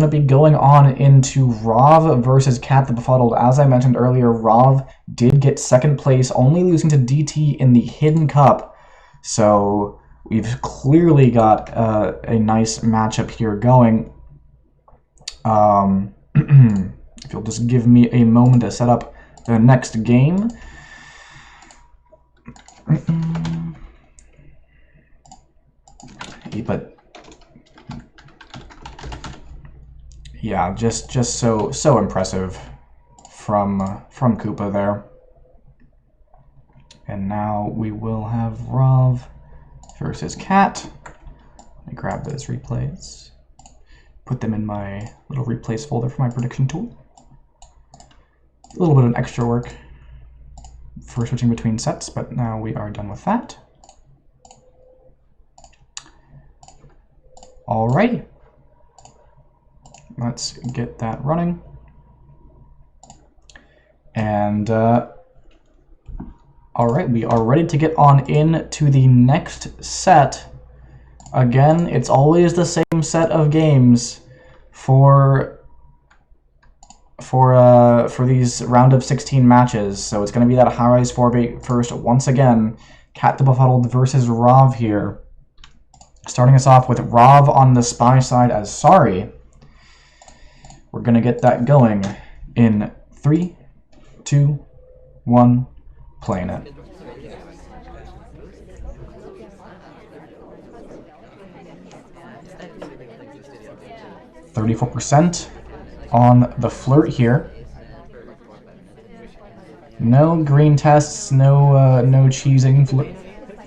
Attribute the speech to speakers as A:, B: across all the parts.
A: going to be going on into Rov versus Catthebefuddled. As I mentioned earlier, Rov did get second place, only losing to DT in the Hidden Cup. So we've clearly got a nice matchup here going. If you'll just give me a moment to set up the next game. But yeah, just so impressive from Koopa there. And now we will have Rov versus Cat. Let me grab those replays, put them in my little replays folder for my prediction tool. A little bit of extra work for switching between sets, but now we are done with that. Alrighty, let's get that running. And alright, we are ready to get on into the next set. Again, it's always the same set of games for these round of 16 matches. So it's going to be that high-rise 4-bait first once again. Catthebefuddled versus Rov here. Starting us off with Rov on the spy side as Sorry. We're going to get that going in 3, 2, 1, playing it. %34% on the flirt here. No green tests, no cheesing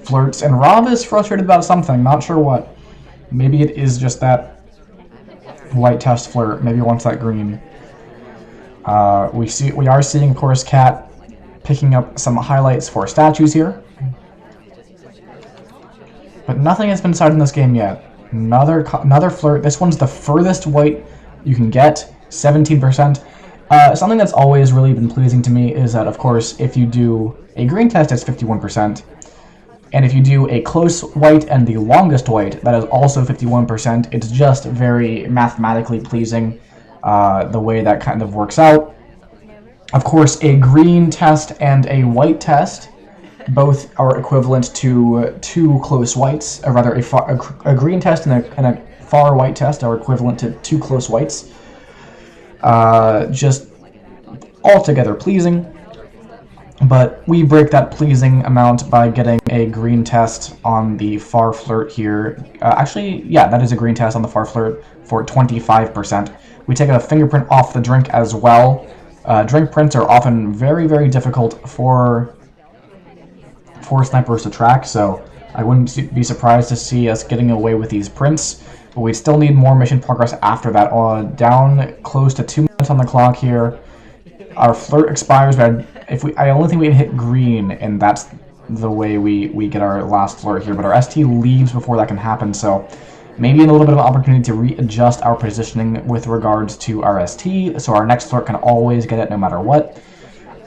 A: flirts, and Rov is frustrated about something, not sure what. Maybe it is just that white test flirt, maybe he wants that green. We are seeing, of course, Cat picking up some highlights for statues here. But nothing has been decided in this game yet. Another flirt. This one's the furthest white you can get, 17%. Something that's always really been pleasing to me is that, of course, if you do a green test, it's 51%. And if you do a close white and the longest white, that is also 51%. It's just very mathematically pleasing the way that kind of works out. Of course, a green test and a white test both are equivalent to 2 close whites, or rather a green test and a far white test are equivalent to 2 close whites. Just altogether pleasing. But we break that pleasing amount by getting a green test on the far flirt here. Actually, yeah, that is a green test on the far flirt for 25%. We take a fingerprint off the drink as well. Drink prints are often very, very difficult for snipers to track, so I wouldn't be surprised to see us getting away with these prints. But we still need more mission progress after that. Down close to 2 minutes on the clock here. Our flirt expires, but I only think we can hit green, and that's the way we get our last flirt here. But our ST leaves before that can happen, so maybe a little bit of an opportunity to readjust our positioning with regards to our ST, so our next flirt can always get it no matter what.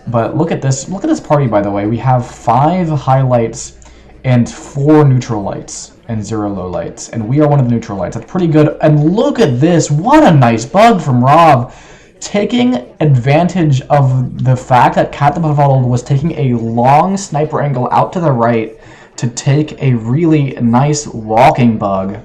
A: But look at this party, by the way. We have 5 highlights and 4 neutral lights and 0 low lights, and we are one of the neutral lights. That's pretty good. And look at this! What a nice bug from Rov, taking advantage of the fact that Catthebefuddled was taking a long sniper angle out to the right to take a really nice walking bug.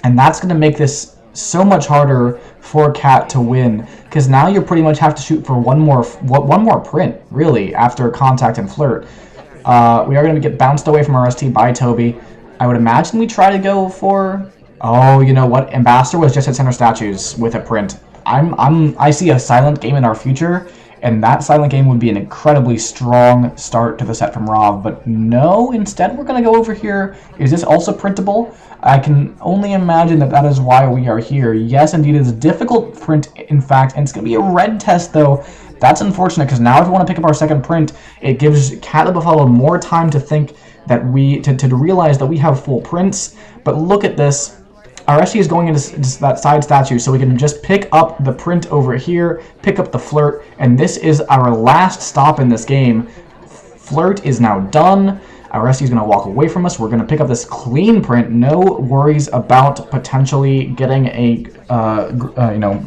A: And that's going to make this so much harder for Cat to win, because now you pretty much have to shoot for one more print, really, after contact and flirt. We are going to get bounced away from our ST by Toby. I would imagine we try to go for... Oh, you know what? Ambassador was just at center statues with a print. I see a silent game in our future, and that silent game would be an incredibly strong start to the set from Rov. But no, instead we're going to go over here. Is this also printable? I can only imagine that is why we are here. Yes, indeed, it's a difficult print, in fact, and it's going to be a red test, though. That's unfortunate, because now if we want to pick up our second print, it gives Catthebefuddled more time to think that to realize that we have full prints. But look at this. Our SG is going into that side statue, so we can just pick up the print over here, pick up the flirt, and this is our last stop in this game. Flirt is now done. Our SC is going to walk away from us. We're going to pick up this clean print. No worries about potentially getting a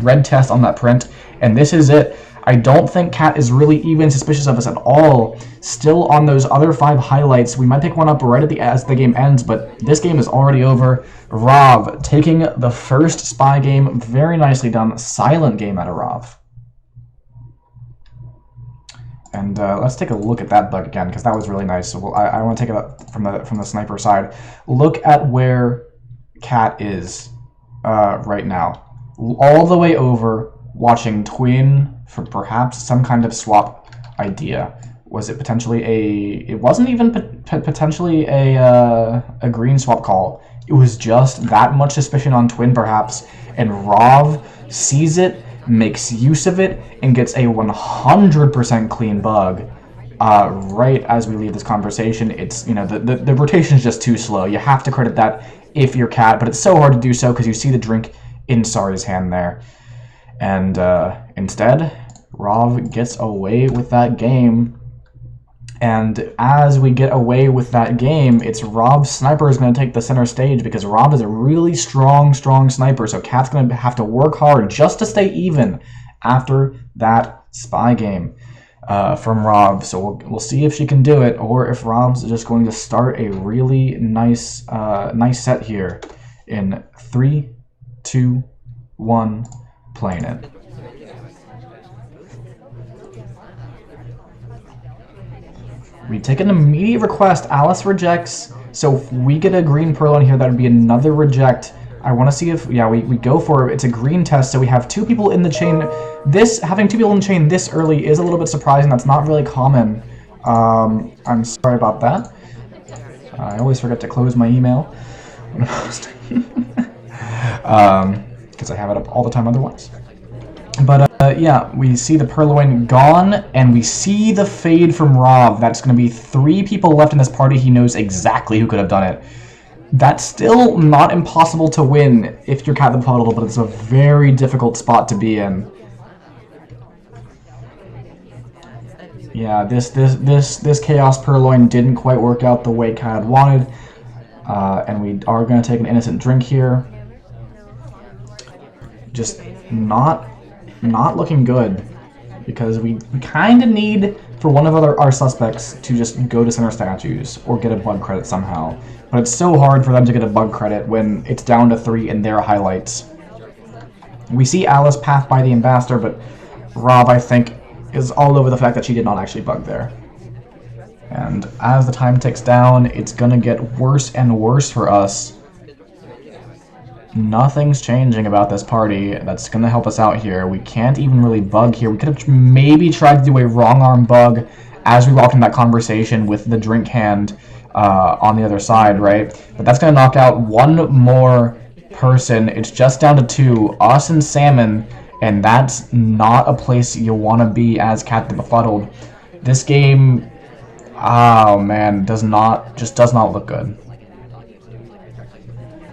A: red test on that print. And this is it. I don't think Cat is really even suspicious of us at all. Still on those other 5 highlights. We might pick one up right at as the game ends, but this game is already over. Rav taking the first spy game. Very nicely done. Silent game out of Rav. And let's take a look at that bug again, because that was really nice. So I want to take it up from the sniper side. Look at where Cat is right now. All the way over, watching Twin for perhaps some kind of swap idea. Was it potentially a... It wasn't even potentially a green swap call. It was just that much suspicion on Twin, perhaps. And Rav sees it, makes use of it, and gets a 100% clean bug. Right as we leave this conversation, it's, the rotation is just too slow. You have to credit that if you're Cat, but it's so hard to do so because you see the drink in Sari's hand there. And instead, Rav gets away with that game. And as we get away with that game, it's Rav's sniper is going to take the center stage because Rav is a really strong sniper. So Cat's going to have to work hard just to stay even after that spy game from Rav. So we'll see if she can do it, or if Rav's just going to start a really nice set here in 3, 2, 1. Playing it. We take an immediate request. Alice rejects. So if we get a green pearl on here, that would be another reject. I want to see if, yeah, we go for it. It's a green test, so we have 2 people in the chain. Having 2 people in the chain this early is a little bit surprising. That's not really common. I'm sorry about that. I always forget to close my email when I'm posting. Because I have it up all the time otherwise. But yeah, we see the Purloin gone, and we see the fade from Rav. That's going to be 3 people left in this party. He knows exactly who could have done it. That's still not impossible to win if you're Catthebefuddled, but it's a very difficult spot to be in. Yeah, this Chaos Purloin didn't quite work out the way Cat had wanted, and we are going to take an innocent drink here. Just not looking good, because we kind of need for one of our suspects to just go to center statues or get a bug credit somehow. But it's so hard for them to get a bug credit when it's down to 3 in their highlights. We see Alice path by the ambassador, but Rav, I think, is all over the fact that she did not actually bug there. And as the time ticks down, it's gonna get worse and worse for us. Nothing's changing about this party that's going to help us out here. We can't even really bug here. We could have maybe tried to do a wrong arm bug as we walked in that conversation with the drink hand on the other side, right? But that's going to knock out 1 more person. It's just down to 2, us and Salmon, and that's not a place you want to be as Catthebefuddled. This game, oh man, does not look good.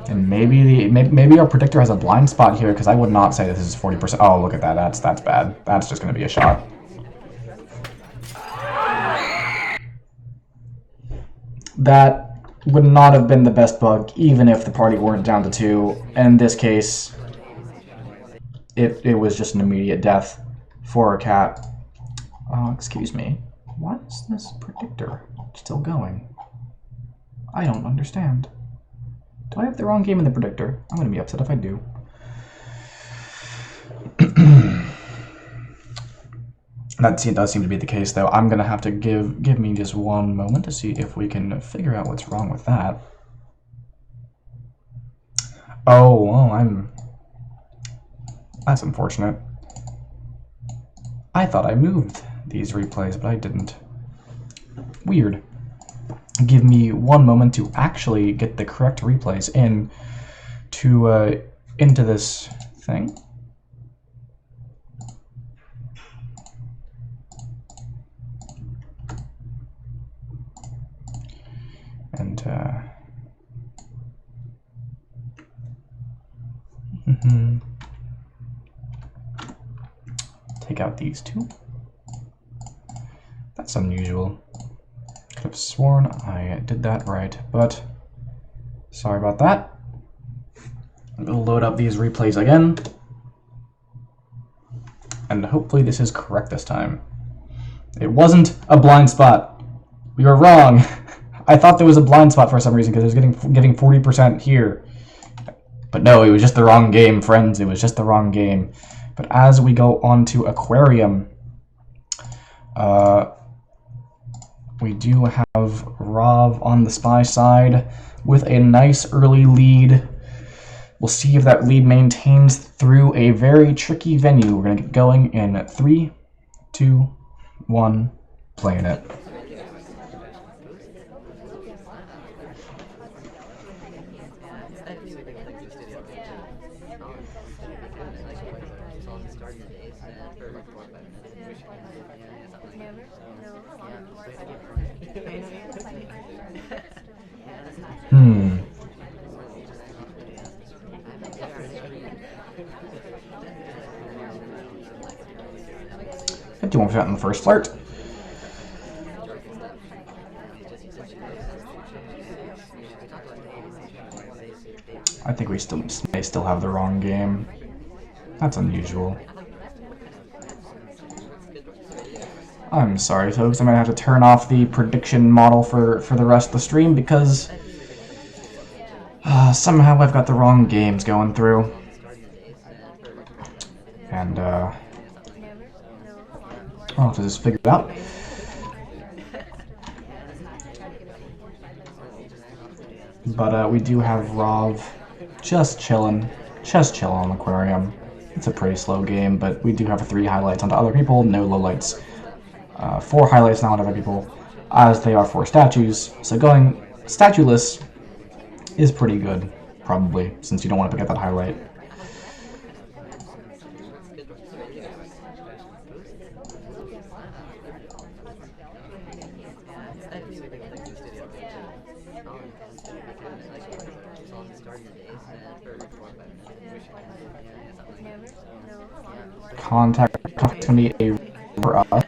A: And maybe our predictor has a blind spot here, because I would not say this is 40%. Oh, look at that. That's bad. That's just going to be a shot. That would not have been the best bug, even if the party weren't down to 2. In this case, it was just an immediate death for a Cat. Excuse me. Why is this predictor still going? I don't understand. Do I have the wrong game in the predictor? I'm going to be upset if I do. That does seem to be the case, though. I'm going to have to give me just 1 moment to see if we can figure out what's wrong with that. Oh, well, that's unfortunate. I thought I moved these replays, but I didn't. Weird. Give me 1 moment to actually get the correct replays into this thing. And take out these 2. That's unusual. could have sworn I did that right, but sorry about that. We'll load up these replays again, and hopefully this is correct this time. It wasn't a blind spot. We were wrong. I thought there was a blind spot for some reason because it was giving 40% here. But no, it was just the wrong game, friends. It was just the wrong game. But as we go on to Aquarium, we do have Rav on the spy side with a nice early lead. We'll see if that lead maintains through a very tricky venue. We're going to get going in 3, 2, 1, playing it. Hmm. 51% in the first flirt. I think we may still have the wrong game. That's unusual. I'm sorry, folks. I might have to turn off the prediction model for the rest of the stream because somehow I've got the wrong games going through. And I'll have to just figure it out. But we do have Rav just chilling on Aquarium. It's a pretty slow game, but we do have 3 highlights onto other people, no lowlights. 4 highlights now on other people, as they are 4 statues. So going statueless is pretty good, probably, since you don't want to get that highlight. Contact is going to be a for us.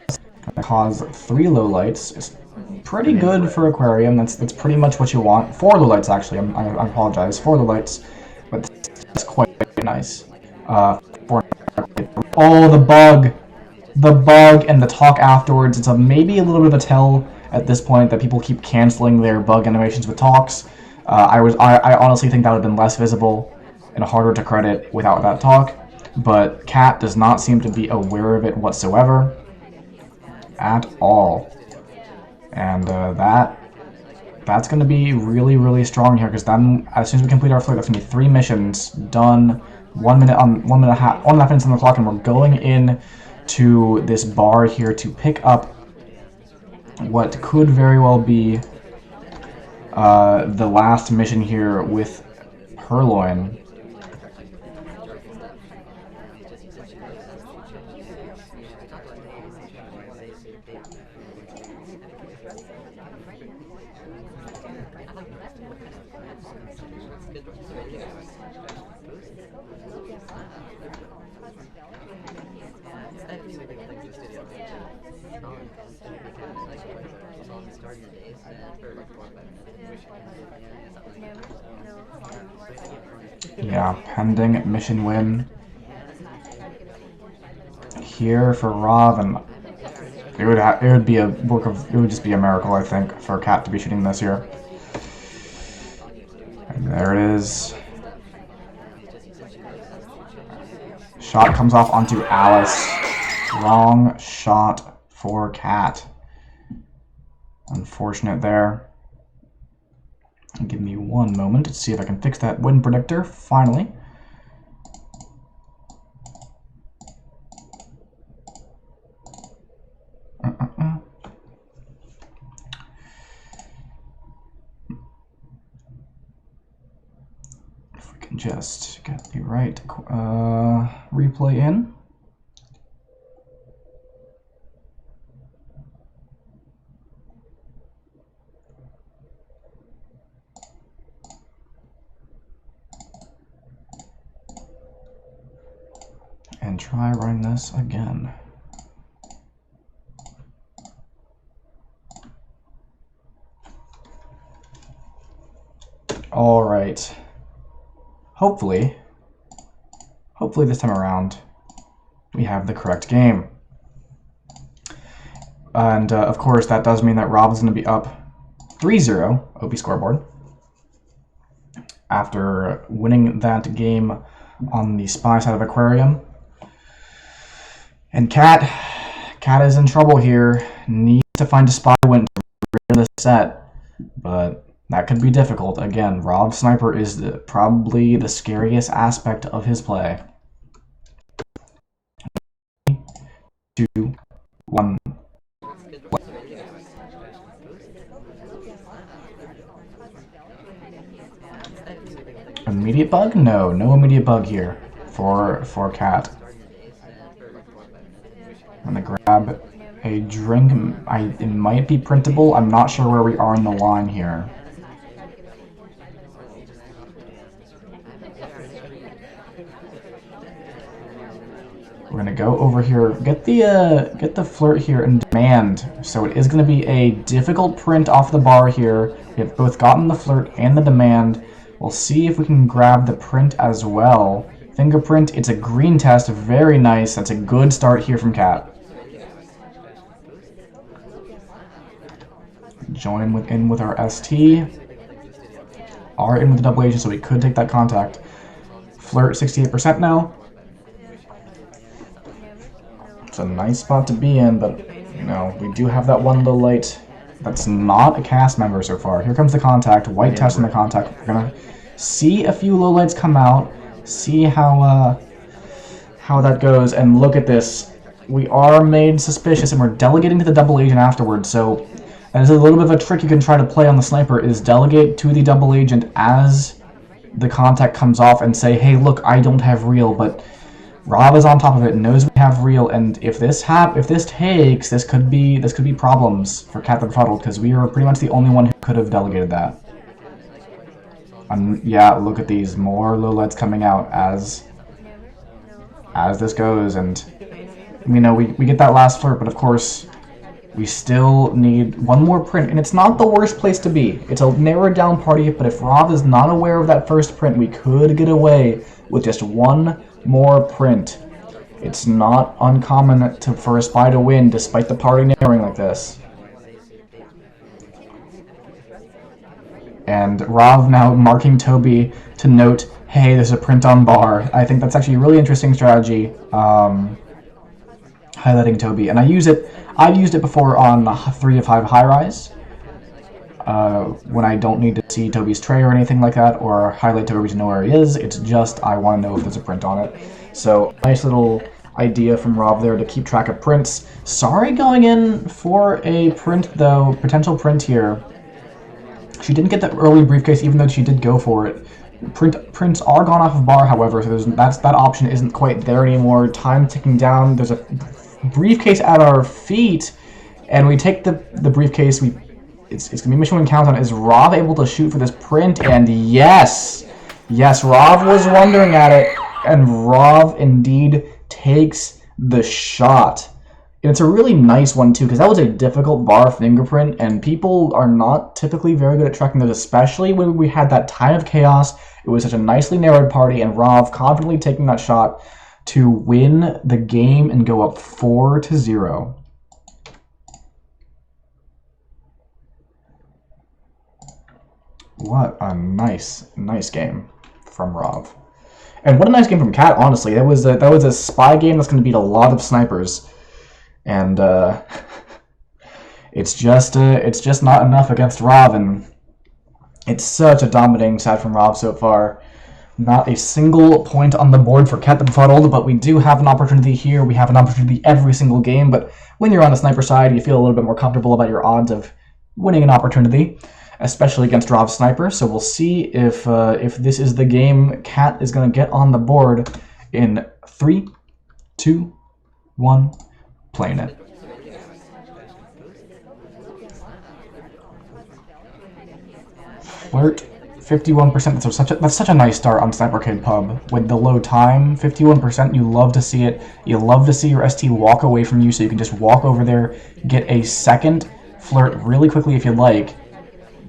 A: Cause 3 lowlights. It's pretty good for Aquarium. That's pretty much what you want. 4 lowlights actually. I apologize. 4 lowlights, but that's quite nice. Oh, the bug, and the talk afterwards. It's maybe a little bit of a tell at this point that people keep canceling their bug animations with talks. I honestly think that would have been less visible and harder to credit without that talk. But Cat does not seem to be aware of it whatsoever. At all. And that's going to be really, really strong here, because then as soon as we complete our flight, that's going to be 3 missions done, 1 minute on 1.5 minutes on the clock, and we're going in to this bar here to pick up what could very well be the last mission here with Purloin. Yeah, pending mission win here for Rav, and it would just be a miracle, I think, for Cat to be shooting this here. And there it is. Shot comes off onto Alice. Wrong shot for Cat. Unfortunate there. Give me 1 moment to see if I can fix that win predictor, finally. If we can just get the right replay in. And try running this again. Alright. Hopefully this time around, we have the correct game. And, of course, that does mean that Rob is going to be up 3-0, OP scoreboard, after winning that game on the spy side of Aquarium. And Cat is in trouble here. Needs to find a spy win to win the set, but that could be difficult. Again, Rob's sniper is probably the scariest aspect of his play. 2, 1. Immediate bug? No immediate bug here for Cat. I'm gonna grab a drink. It might be printable. I'm not sure where we are in the line here. We're gonna go over here, get the flirt here and demand. So it is gonna be a difficult print off the bar here. We have both gotten the flirt and the demand. We'll see if we can grab the print as well. Fingerprint, it's a green test, very nice. That's a good start here from Cat. Join in with our ST. Are in with the double agent, so we could take that contact. Flirt 68% now. It's a nice spot to be in, but you know, we do have that one low light that's not a cast member so far. Here comes the contact, white test on the contact. We're gonna see a few low lights come out, see how that goes, and look at this. We are made suspicious, and we're delegating to the double agent afterwards. So that is a little bit of a trick you can try to play on the sniper, is delegate to the double agent as the contact comes off and say, hey, look, I don't have real, but Rob is on top of it, knows we have real, and if this takes, this could be problems for Catthebefuddled, because we are pretty much the only one who could have delegated that. Yeah, look at these, more low lights coming out as this goes, and you know, we get that last flirt, but of course we still need one more print, and it's not the worst place to be. It's a narrowed down party, but if Rob is not aware of that first print, we could get away with just one more print. It's not uncommon for a spy to win despite the party narrowing like this. And Rob now marking Toby to note, hey, there's a print on bar. I think that's actually a really interesting strategy, highlighting Toby. And I've used it before on 3 of 5 high rise, when I don't need to see Toby's tray or anything like that, or highlight Toby to know where he is. It's just I want to know if there's a print on it. So nice little idea from Rob there to keep track of prints. Sorry going in for a print though, potential print here. She didn't get the early briefcase even though she did go for it. Prints are gone off of bar, however, so that option isn't quite there anymore. Time ticking down. There's a briefcase at our feet, and we take the briefcase. It's going to be mission win countdown. Is Rob able to shoot for this print? And yes, Rob was wondering at it, and Rob indeed takes the shot. And it's a really nice one too, because that was a difficult bar fingerprint, and people are not typically very good at tracking those, especially when we had that time of chaos. It was such a nicely narrowed party, and Rob confidently taking that shot to win the game and go up 4-0. What a nice game from Rob. And what a nice game from Cat, honestly. That was a spy game that's going to beat a lot of snipers. And it's just not enough against Rob, and it's such a dominating side from Rob so far. Not a single point on the board for Catthebefuddled, but we do have an opportunity here. We have an opportunity every single game, but when you're on the sniper side, you feel a little bit more comfortable about your odds of winning an opportunity, especially against Rob's sniper. So we'll see if this is the game Cat is going to get on the board in 3, 2, 1, playing it. Flirt. 51%, that's such a nice start on Sniper Arcade Pub. With the low time, 51%, you love to see it. You love to see your ST walk away from you, so you can just walk over there, get a second flirt really quickly if you like.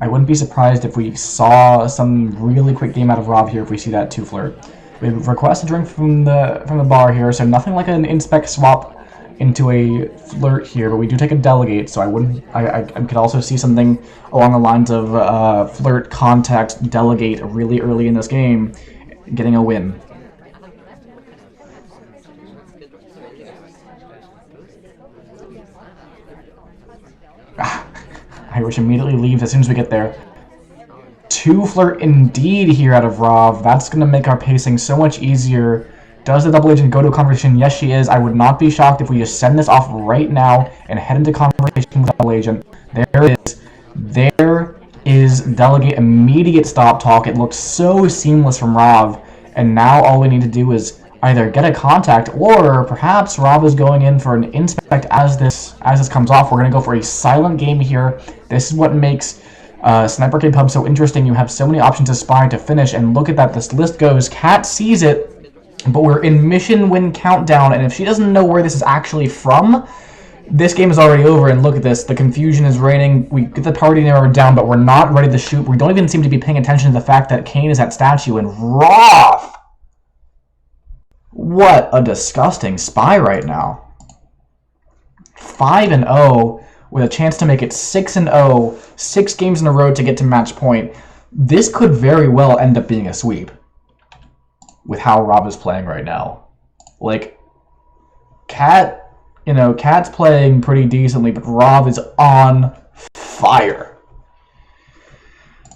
A: I wouldn't be surprised if we saw some really quick game out of Rob here if we see that 2 flirt. We request a drink from the bar here, so nothing like an inspect swap into a flirt here, but we do take a delegate, so I could also see something along the lines of flirt, contact, delegate really early in this game, getting a win. Irish immediately leaves as soon as we get there. 2 flirt indeed here out of Rov. That's going to make our pacing so much easier. Does the double agent go to a conversation? Yes, she is. I would not be shocked if we just send this off right now and head into conversation with the double agent. There is delegate immediate stop talk. It looks so seamless from Rov. And now all we need to do is either get a contact, or perhaps Rob is going in for an inspect as this comes off. We're going to go for a silent game here. This is what makes Sniper Arcade Pub so interesting. You have so many options to spy to finish, and look at that. This list goes. Cat sees it, but we're in mission win countdown, and if she doesn't know where this is actually from, this game is already over. And look at this. The confusion is reigning. We get the party narrowed down, but we're not ready to shoot. We don't even seem to be paying attention to the fact that Kane is at statue, and Roth! What a disgusting spy right now. 5-0 with a chance to make it 6-0, 6 games in a row to get to match point. This could very well end up being a sweep with how Rob is playing right now. Like, Cat's playing pretty decently, but Rob is on fire.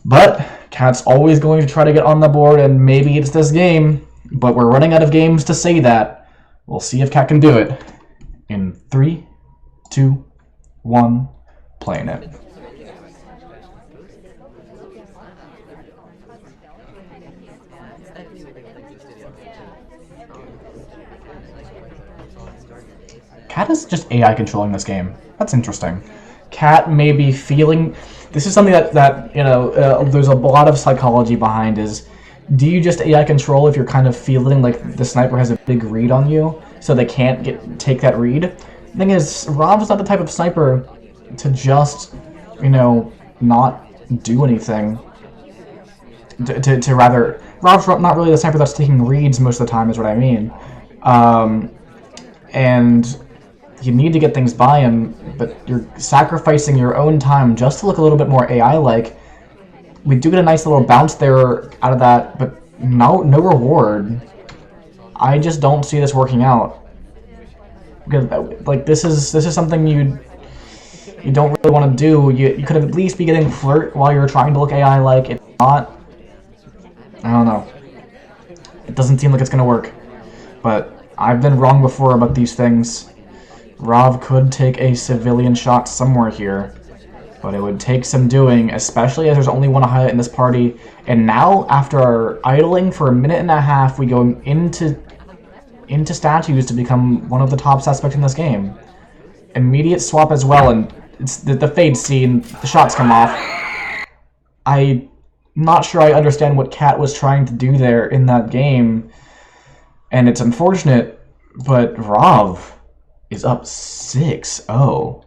A: But Cat's always going to try to get on the board, and maybe it's this game. But we're running out of games to say that. We'll see if Cat can do it. In 3, 2, 1, playing it. Cat is just AI controlling this game. That's interesting. Cat may be feeling... This is something that there's a lot of psychology behind is... Do you just AI control if you're kind of feeling like the sniper has a big read on you, so they can't take that read? The thing is, Rob's not the type of sniper to just, not do anything. To rather, Rob's not really the sniper that's taking reads most of the time, is what I mean. And you need to get things by him, but you're sacrificing your own time just to look a little bit more AI-like. We do get a nice little bounce there out of that, but no reward. I just don't see this working out. Because, like, this is something you don't really want to do. You could at least be getting flirt while you're trying to look AI-like. It's not. I don't know. It doesn't seem like it's gonna work. But I've been wrong before about these things. Rav could take a civilian shot somewhere here. But it would take some doing, especially as there's only one highlight in this party. And now, after idling for a minute and a half, we go into statues to become one of the top suspects in this game. Immediate swap as well, and it's the fade scene. The shots come off. I'm not sure I understand what Cat was trying to do there in that game. And it's unfortunate, but Rav is up 6-0.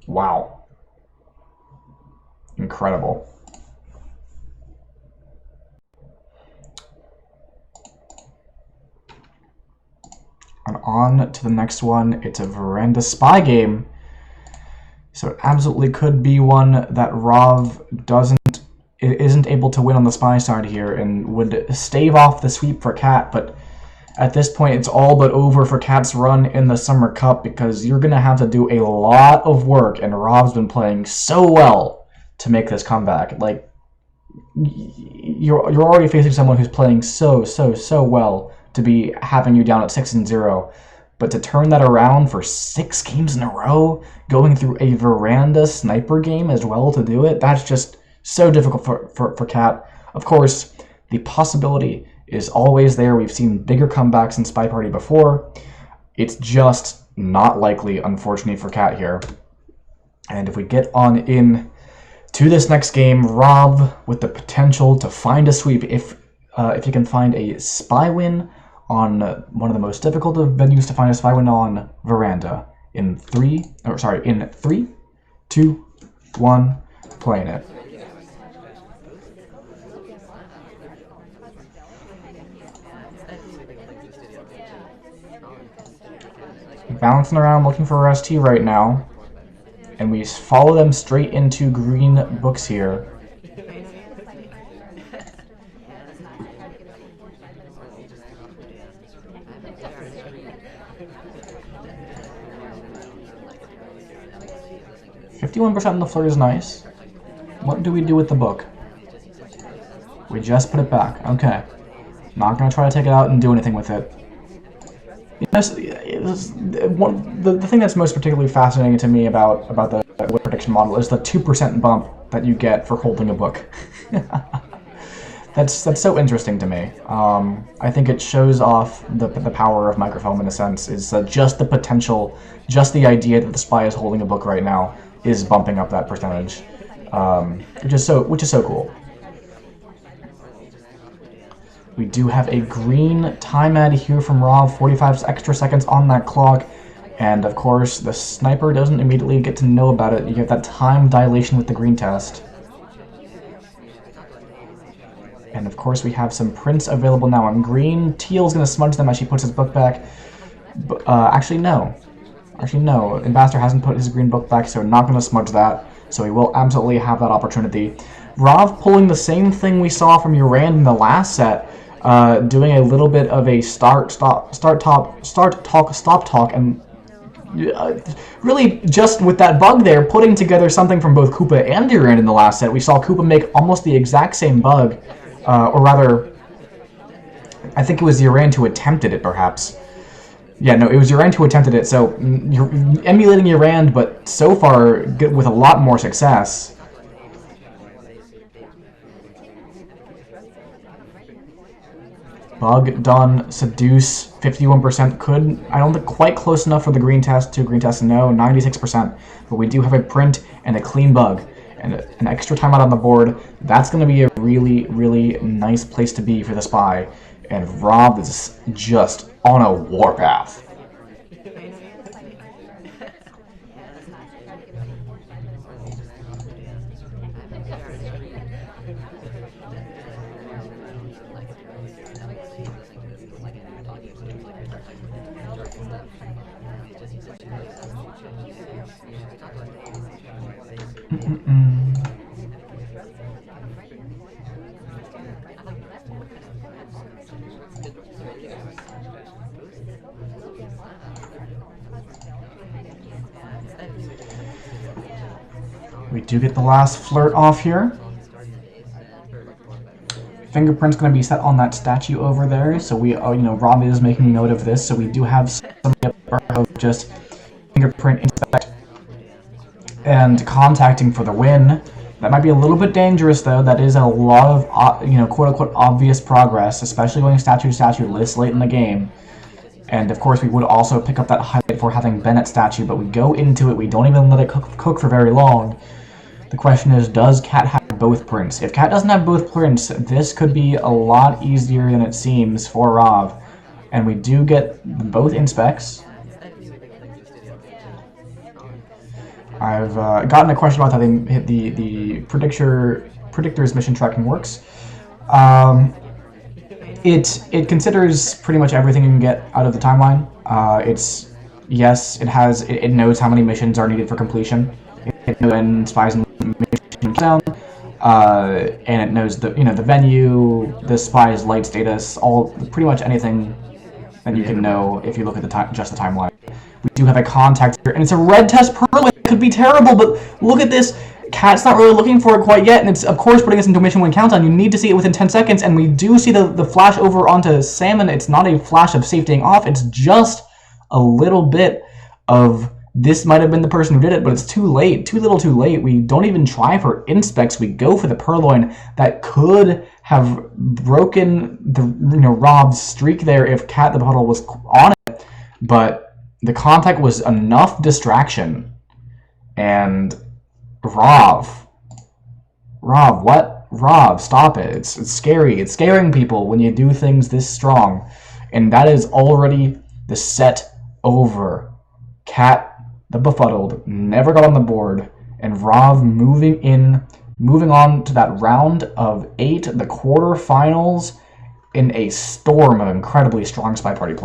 A: Wow. Incredible. And on to the next one. It's a Veranda Spy game. So it absolutely could be one that Rav isn't able to win on the spy side here and would stave off the sweep for Cat, but at this point, it's all but over for Cat's run in the Summer Cup because you're going to have to do a lot of work, and Rob's been playing so well to make this comeback. Like, you're already facing someone who's playing so well to be having you down at 6-0, but to turn that around for 6 games in a row, going through a Veranda sniper game as well to do it, that's just so difficult for Cat. Of course, the possibility is always there. We've seen bigger comebacks in SpyParty before. It's just not likely, unfortunately, for Cat here. And if we get on in to this next game, Rob with the potential to find a sweep if he can find a spy win on one of the most difficult of venues to find a spy win on, Veranda. in 3, in 3, 2, 1, playing it. Bouncing around looking for a ST right now, and we follow them straight into green books here. %51% on the flirt is nice. What do we do with the book? We just put it back. Okay. Not gonna try to take it out and do anything with it. The thing that's most particularly fascinating to me about the win prediction model is the 2% bump that you get for holding a book. That's so interesting to me. I think it shows off the power of microfilm in a sense. Is just the potential, just the idea that the spy is holding a book right now is bumping up that percentage, which is so cool. We do have a green time ad here from Rob, 45 extra seconds on that clock, and of course the sniper doesn't immediately get to know about it. You get that time dilation with the green test. And of course we have some prints available now on green. Teal's going to smudge them as she puts his book back. Actually no, Ambassador hasn't put his green book back, so we're not going to smudge that. So he will absolutely have that opportunity. Rav pulling the same thing we saw from Urand in the last set, doing a little bit of a start talk, stop talk, and really just with that bug there, putting together something from both Koopa and Urand in the last set. We saw Koopa make almost the exact same bug, or rather, I think it was Urand who attempted it, perhaps. Yeah, no, it was Urand who attempted it, so you're emulating Urand, but so far with a lot more success. Bug done, seduce, 51% could, I don't think quite close enough for the green test, no, 96%, but we do have a print and a clean bug, and an extra timeout on the board. That's going to be a really, really nice place to be for the spy, and Rob is just on a warpath. We do get the last flirt off here. Fingerprint's going to be set on that statue over there, so we, Rob is making note of this, so we do have some of just fingerprint inspect and contacting for the win. That might be a little bit dangerous, though. That is a lot of, quote-unquote obvious progress, especially going statue to statue this late in the game. And of course, we would also pick up that highlight for having Bennett statue, but we go into it, we don't even let it cook for very long. The question is, does Cat have both prints? If Cat doesn't have both prints, this could be a lot easier than it seems for Rav. And we do get both inspects. I've gotten a question about how the predictor's mission tracking works. It considers pretty much everything you can get out of the timeline. It knows how many missions are needed for completion. It knows when spies and missions down, and it knows the venue, the spy's light status, pretty much anything that you can know if you look at just the timeline. We do have a contact here, and it's a red test pearl. It could be terrible, but look at this. Cat's not really looking for it quite yet, and it's of course putting us into a mission win countdown. You need to see it within 10 seconds, and we do see the flash over onto Salmon. It's not a flash of safetying off, it's just a little bit of this might have been the person who did it, but it's too late, too little too late. We don't even try for inspects, we go for the purloin. That could have broken the Rob's streak there if Catthebefuddled was on it, but the contact was enough distraction, and Rob, what? Rob, stop it. It's scary. It's scaring people when you do things this strong. And that is already the set over. Cat the Befuddled never got on the board, and Rav moving on to that round of 8, the quarterfinals, in a storm of incredibly strong SpyParty play.